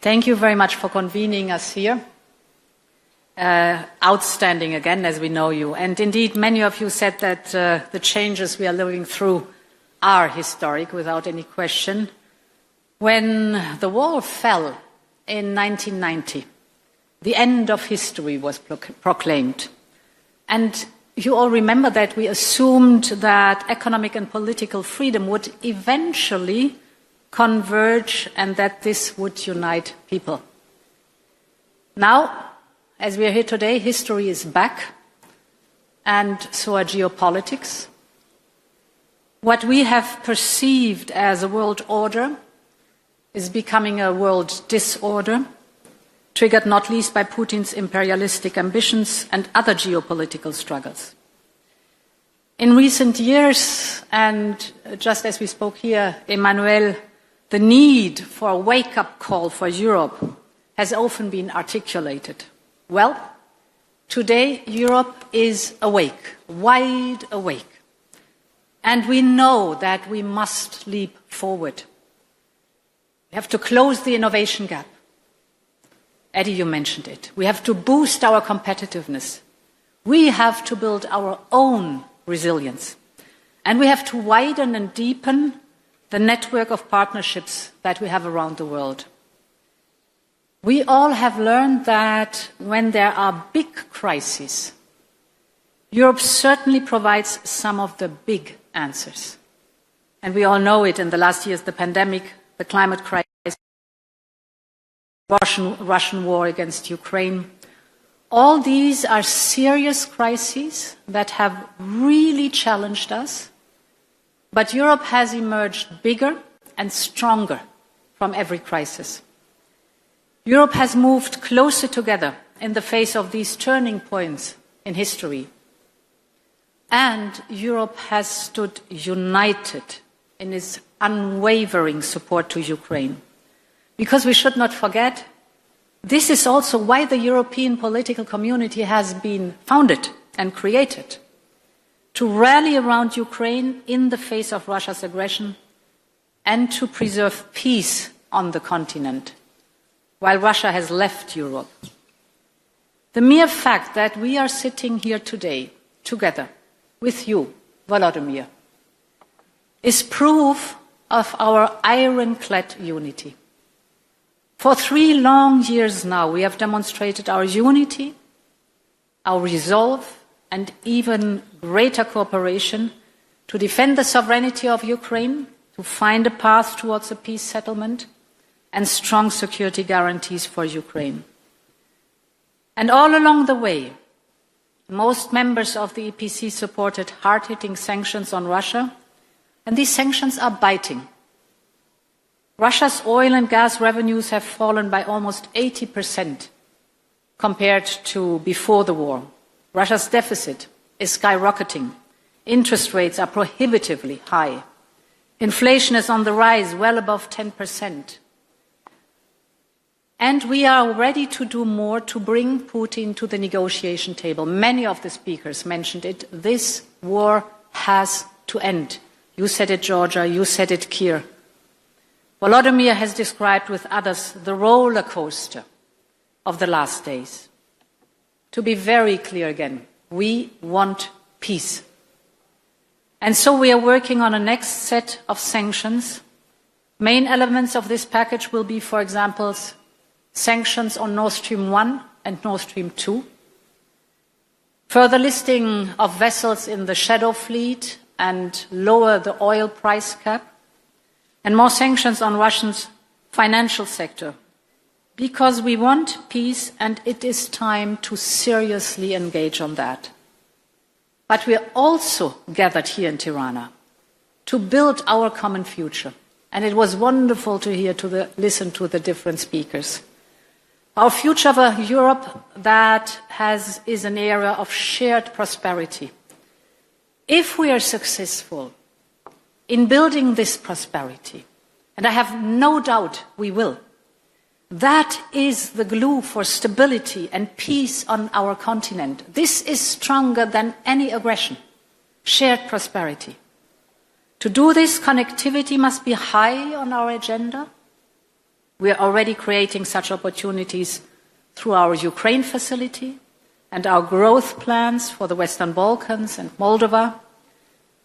Thank you very much for convening us here. Outstanding again, as we know you. And indeed, many of you said that the changes we are living through are historic, without any question. When the wall fell in 1990, the end of history was proclaimed. And you all remember that we assumed that economic and political freedom would eventually converge and that this would unite people. Now, as we are here today, history is back, and so are geopolitics. What we have perceived as a world order is becoming a world disorder, triggered not least by Putin's imperialistic ambitions and other geopolitical struggles. In recent years, and just as we spoke here, Emmanuel, the need for a wake-up call for Europe has often been articulated. Well, today Europe is awake, wide awake. And we know that we must leap forward. We have to close the innovation gap. Eddie, you mentioned it. We have to boost our competitiveness. We have to build our own resilience. And we have to widen and deepen the network of partnerships that we have around the world. We all have learned that when there are big crises, Europe certainly provides some of the big answers. And we all know it in the last years, the pandemic, the climate crisis, Russian war against Ukraine. All these are serious crises that have really challenged us, but Europe has emerged bigger and stronger from every crisis. Europe has moved closer together in the face of these turning points in history. And Europe has stood united in its unwavering support to Ukraine. Because we should not forget, this is also why the European political community has been founded and created, to rally around Ukraine in the face of Russia's aggression and to preserve peace on the continent, while Russia has left Europe. The mere fact that we are sitting here today, together, with you, Volodymyr, is proof of our ironclad unity. For 3 long years now, we have demonstrated our unity, our resolve, and even greater cooperation to defend the sovereignty of Ukraine, to find a path towards a peace settlement, and strong security guarantees for Ukraine. And all along the way, most members of the EPC supported hard-hitting sanctions on Russia, and these sanctions are biting. Russia's oil and gas revenues have fallen by almost 80% compared to before the war. Russia's deficit is skyrocketing. Interest rates are prohibitively high. Inflation is on the rise, well above 10%. And we are ready to do more to bring Putin to the negotiation table. Many of the speakers mentioned it. This war has to end. You said it, Georgia. You said it, Keir. Volodymyr has described with others the roller coaster of the last days. To be very clear again, we want peace. And so we are working on a next set of sanctions. Main elements of this package will be, for example, sanctions on Nord Stream 1 and Nord Stream 2, further listing of vessels in the shadow fleet and lower the oil price cap, and more sanctions on Russia's financial sector, because we want peace and it is time to seriously engage on that. But we are also gathered here in Tirana to build our common future. And it was wonderful to listen to the different speakers. Our future of a Europe that is an era of shared prosperity. If we are successful in building this prosperity, and I have no doubt we will, that is the glue for stability and peace on our continent. This is stronger than any aggression, shared prosperity. To do this, connectivity must be high on our agenda. We are already creating such opportunities through our Ukraine facility and our growth plans for the Western Balkans and Moldova.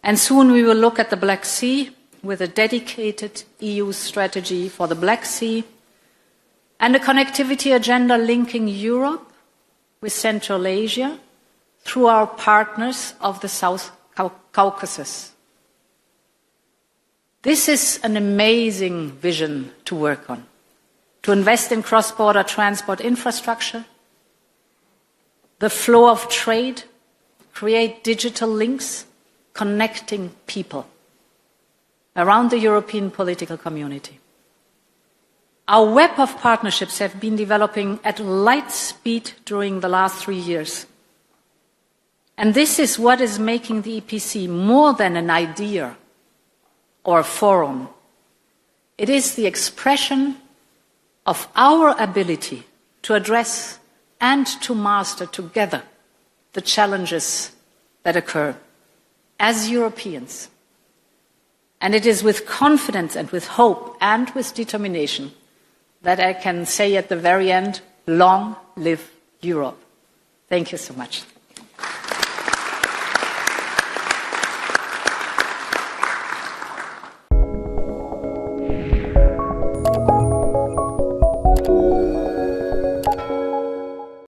And soon we will look at the Black Sea with a dedicated EU strategy for the Black Sea and a connectivity agenda linking Europe with Central Asia through our partners of the South Caucasus. This is an amazing vision to work on, to invest in cross-border transport infrastructure, the flow of trade, create digital links, connecting people around the European political community. Our web of partnerships have been developing at light speed during the last 3 years. And this is what is making the EPC more than an idea or a forum. It is the expression of our ability to address and to master together the challenges that occur as Europeans. And it is with confidence and with hope and with determination that I can say at the very end, long live Europe. Thank you so much.